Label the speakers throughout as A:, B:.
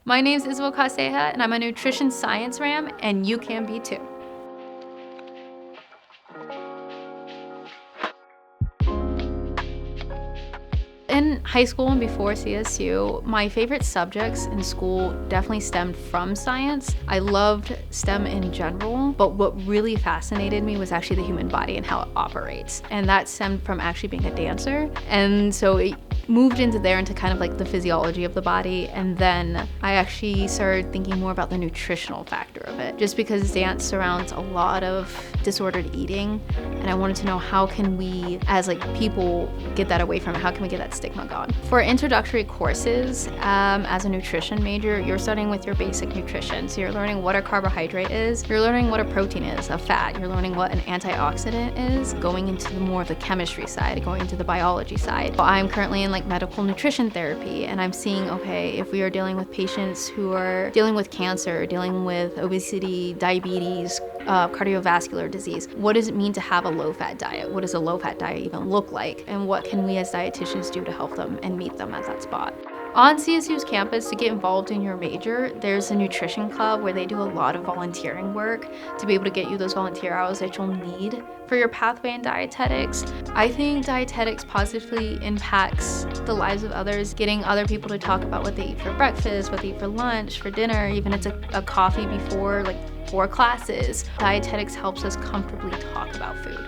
A: My name is Isabel Castilleja, and I'm a nutrition science Ram, and you can be too. In high school and before CSU, my favorite subjects in school definitely stemmed from science. I loved STEM in general, but what really fascinated me was actually the human body and how it operates. And that stemmed from actually being a dancer. And so it moved into kind of like the physiology of the body, and then I actually started thinking more about the nutritional factor of it, just because dance surrounds a lot of disordered eating, and I wanted to know how can we as people get that away from it, how can we get that stigma gone. For introductory courses, as a nutrition major, you're starting with your basic nutrition, so you're learning what a carbohydrate is, you're learning what a protein is, a fat, you're learning what an antioxidant is, going into more of the chemistry side, going into the biology side. But I'm currently in medical nutrition therapy, and I'm seeing, okay, if we are dealing with patients who are dealing with cancer, dealing with obesity, diabetes, cardiovascular disease, what does it mean to have a low-fat diet? What does a low-fat diet even look like? And what can we as dietitians do to help them and meet them at that spot? On CSU's campus, to get involved in your major, there's a nutrition club where they do a lot of volunteering work to be able to get you those volunteer hours that you'll need for your pathway in dietetics. I think dietetics positively impacts the lives of others, getting other people to talk about what they eat for breakfast, what they eat for lunch, for dinner, even it's a coffee before, for classes. Dietetics helps us comfortably talk about food.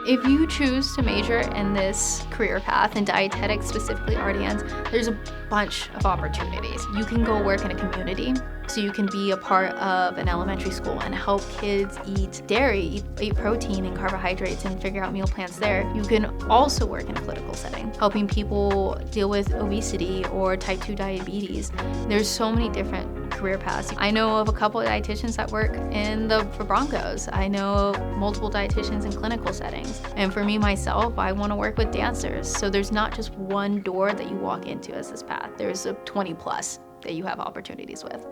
A: If you choose to major in this career path, in dietetics, specifically RDNs, there's a bunch of opportunities. You can go work in a community, so you can be a part of an elementary school and help kids eat dairy, eat protein and carbohydrates, and figure out meal plans there. You can also work in a clinical setting, helping people deal with obesity or type 2 diabetes. There's so many different career paths. I know of a couple of dietitians that work for Broncos. I know multiple dietitians in clinical settings. And for me, myself, I want to work with dancers. So there's not just one door that you walk into as this path. There's a 20 plus that you have opportunities with.